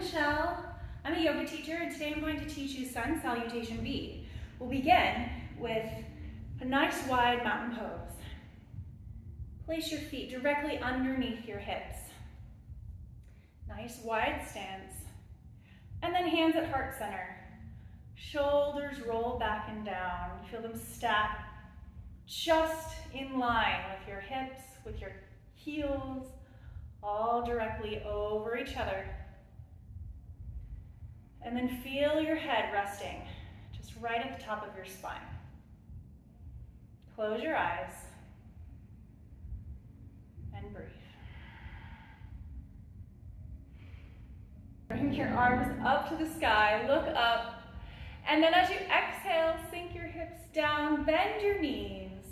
Michelle. I'm a yoga teacher, and today I'm going to teach you Sun Salutation B. We'll begin with a nice wide mountain pose. Place your feet directly underneath your hips. Nice wide stance. And then hands at heart center. Shoulders roll back and down. Feel them stack just in line with your hips, with your heels, all directly over each other. And then feel your head resting just right at the top of your spine. Close your eyes and breathe. Bring your arms up to the sky, look up, and then as you exhale, sink your hips down, bend your knees,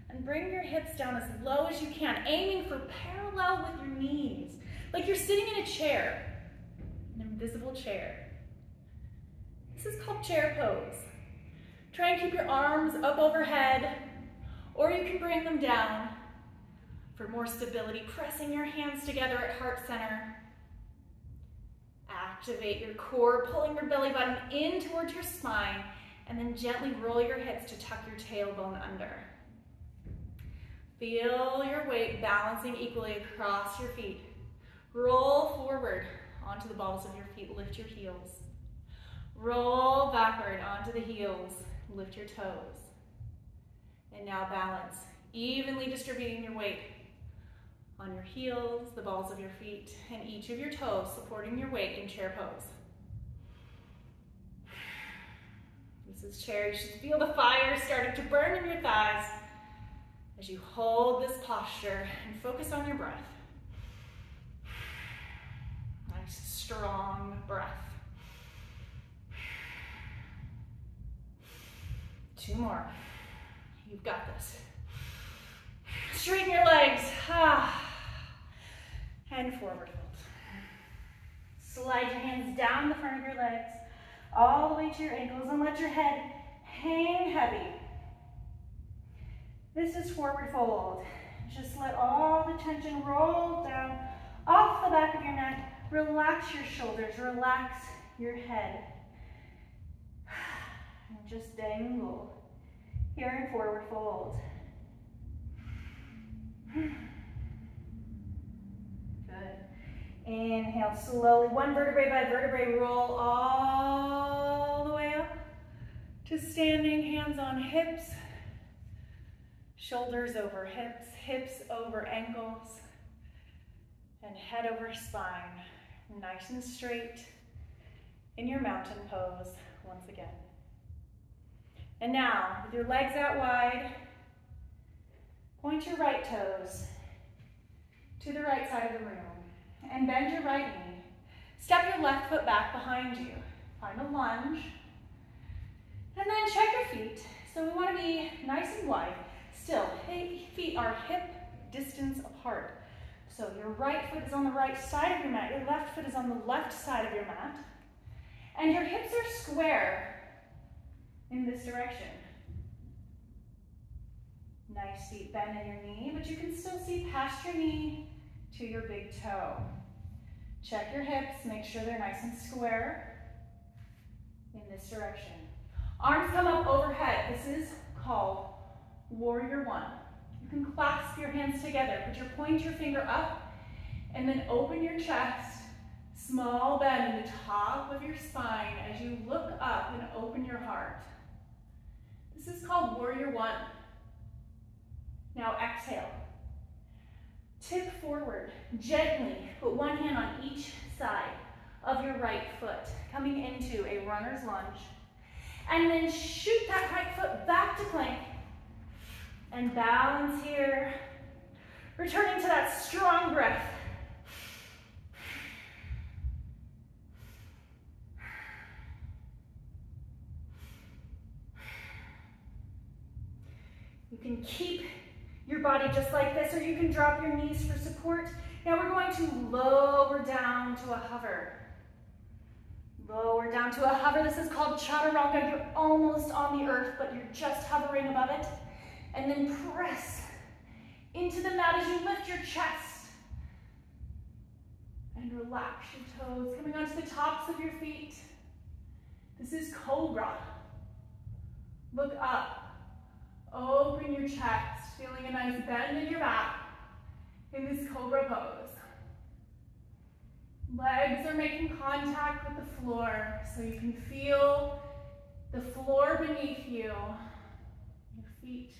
and bring your hips down as low as you can, aiming for parallel with your knees, like you're sitting in a chair, an invisible chair. This is called chair pose. Try and keep your arms up overhead, or you can bring them down for more stability, pressing your hands together at heart center. Activate your core, pulling your belly button in towards your spine, and then gently roll your hips to tuck your tailbone under. Feel your weight balancing equally across your feet. Roll forward onto the balls of your feet, lift your heels. Roll backward onto the heels, lift your toes. And now balance, evenly distributing your weight on your heels, the balls of your feet, and each of your toes, supporting your weight in chair pose. This is chair. You should feel the fire starting to burn in your thighs as you hold this posture and focus on your breath. Nice, strong breath. 2 more. You've got this. Straighten your legs. And forward fold. Slide your hands down the front of your legs, all the way to your ankles, and let your head hang heavy. This is forward fold. Just let all the tension roll down off the back of your neck. Relax your shoulders, relax your head. And just dangle here in forward fold. Good. Inhale slowly, one vertebrae by vertebrae, roll all the way up to standing, hands on hips, shoulders over hips, hips over ankles, and head over spine. Nice and straight in your mountain pose once again. And now, with your legs out wide, point your right toes to the right side of the room and bend your right knee. Step your left foot back behind you. Find a lunge. And then check your feet. So we want to be nice and wide. Still, feet are hip distance apart. So your right foot is on the right side of your mat. Your left foot is on the left side of your mat. And your hips are square in this direction. Nice deep bend in your knee, but you can still see past your knee to your big toe. Check your hips, make sure they're nice and square in this direction. Arms come up overhead. This is called Warrior One. You can clasp your hands together, put your pointer finger up, and then open your chest. Small bend in the top of your spine as you look up and open your heart. This is called Warrior One. Now exhale. Tip forward, gently. Put one hand on each side of your right foot, coming into a runner's lunge. And then shoot that right foot back to plank. And balance here. Returning to that strong breath. You can keep your body just like this, or you can drop your knees for support. Now we're going to lower down to a hover. Lower down to a hover. This is called Chaturanga. You're almost on the earth, but you're just hovering above it. And then press into the mat as you lift your chest. And relax your toes, coming onto the tops of your feet. This is Cobra. Look up. Open your chest, feeling a nice bend in your back in this Cobra pose. Legs are making contact with the floor, so you can feel the floor beneath you, your feet,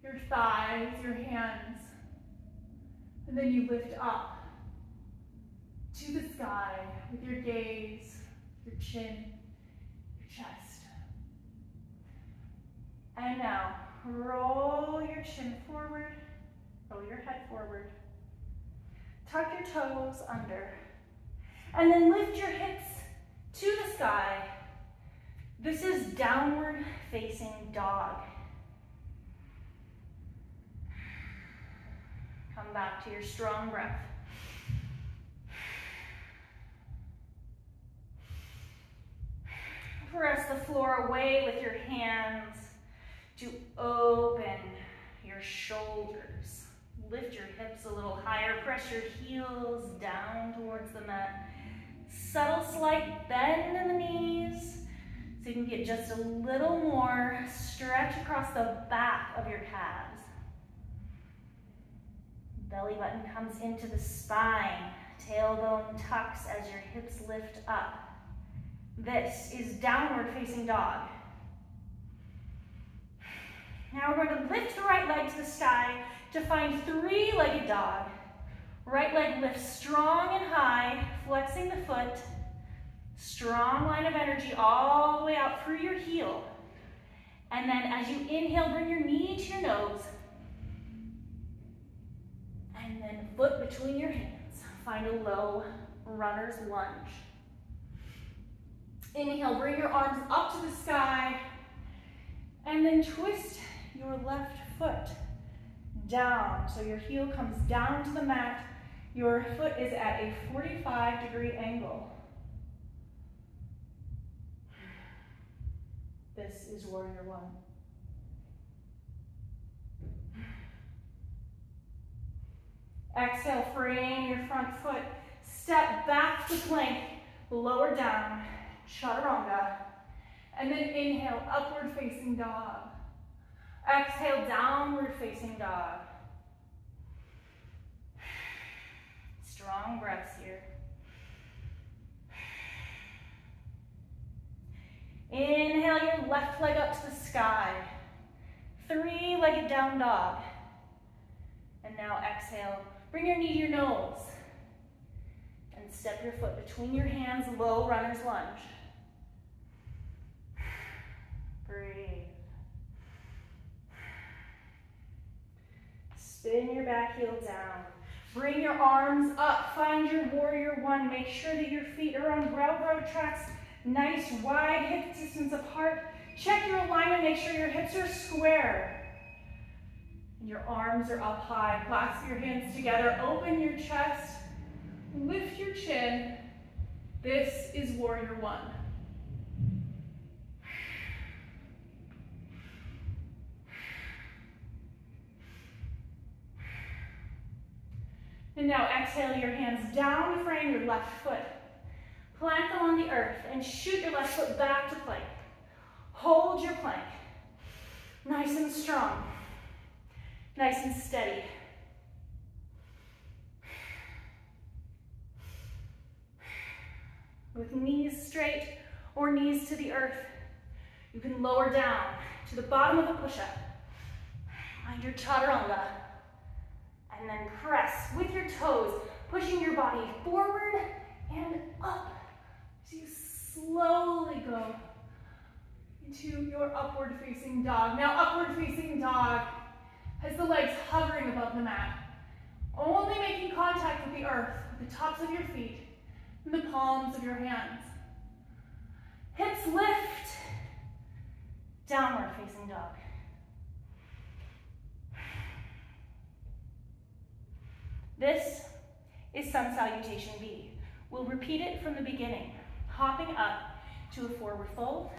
your thighs, your hands. And then you lift up to the sky with your gaze, your chin, your chest. And now, roll your chin forward, roll your head forward. Tuck your toes under. And then lift your hips to the sky. This is downward facing dog. Come back to your strong breath. Press the floor away with your hands to open your shoulders. Lift your hips a little higher. Press your heels down towards the mat. Subtle slight bend in the knees so you can get just a little more stretch across the back of your calves. Belly button comes into the spine. Tailbone tucks as your hips lift up. This is downward facing dog. Now we're going to lift the right leg to the sky to find three-legged dog. Right leg lifts strong and high, flexing the foot. Strong line of energy all the way out through your heel. And then as you inhale, bring your knee to your nose. And then foot between your hands. Find a low runner's lunge. Inhale, bring your arms up to the sky. And then twist your left foot down. So your heel comes down to the mat. Your foot is at a 45-degree angle. This is warrior one. Exhale, frame your front foot. Step back to plank, lower down, Chaturanga. And then inhale, upward facing dog. Exhale, downward facing dog. Strong breaths here. Inhale your left leg up to the sky. Three-legged down dog. And now exhale, bring your knee to your nose. And step your foot between your hands, low runner's lunge. Breathe. Spin your back heel down. Bring your arms up. Find your warrior one. Make sure that your feet are on railroad tracks. Nice wide hip distance apart. Check your alignment. Make sure your hips are square. And your arms are up high. Clasp your hands together. Open your chest. Lift your chin. This is warrior one. And now exhale your hands down to frame your left foot. Plant them on the earth and shoot your left foot back to plank. Hold your plank. Nice and strong. Nice and steady. With knees straight or knees to the earth, you can lower down to the bottom of a push-up. Find your Chaturanga. And then press with your toes, pushing your body forward and up. So you slowly go into your upward facing dog. Now upward facing dog has the legs hovering above the mat, only making contact with the earth, with the tops of your feet and the palms of your hands. Hips lift, downward facing dog. This is Sun Salutation B. We'll repeat it from the beginning, hopping up to a forward fold,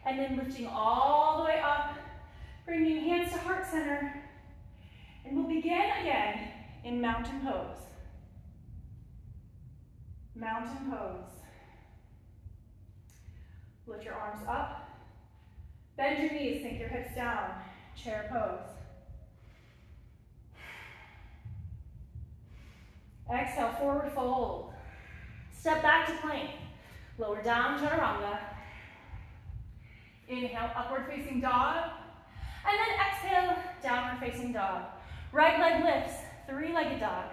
and then lifting all the way up, bringing hands to heart center, and we'll begin again in mountain pose. Mountain pose. Lift your arms up. Bend your knees, sink your hips down. Chair pose. Exhale, forward fold. Step back to plank. Lower down, Chaturanga. Inhale, upward facing dog. And then exhale, downward facing dog. Right leg lifts, three-legged dog.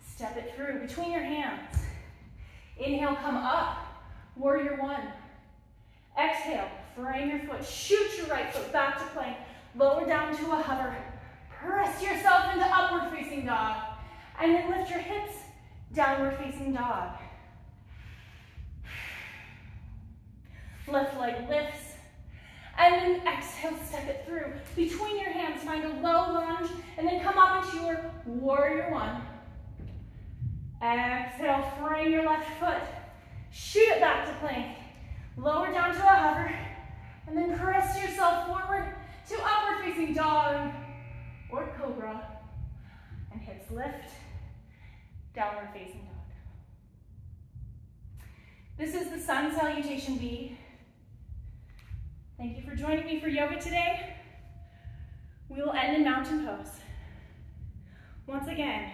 Step it through between your hands. Inhale, come up, warrior one. Exhale, frame your foot, shoot your right foot back to plank. Lower down to a hover. Press yourself into upward facing dog. And then lift your hips, downward facing dog. Left leg lifts. And then exhale, step it through. Between your hands, find a low lunge, and then come up into your warrior one. Exhale, frame your left foot. Shoot it back to plank. Lower down to a hover, and then press yourself forward to upward facing dog or cobra. And hips lift, downward facing dog. This is the Sun Salutation B. Thank you for joining me for yoga today. We will end in mountain pose. Once again,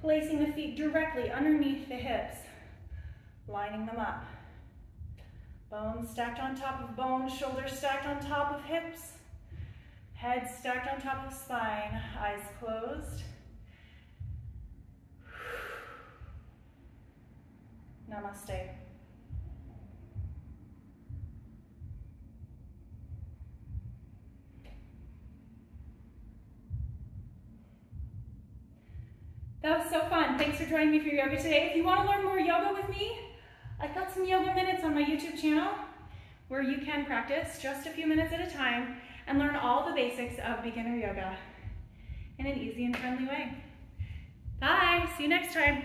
placing the feet directly underneath the hips, lining them up. Bones stacked on top of bones, shoulders stacked on top of hips, head stacked on top of spine, eyes closed. Namaste. That was so fun. Thanks for joining me for yoga today. If you want to learn more yoga with me, I've got some yoga minutes on my YouTube channel where you can practice just a few minutes at a time and learn all the basics of beginner yoga in an easy and friendly way. Bye, see you next time.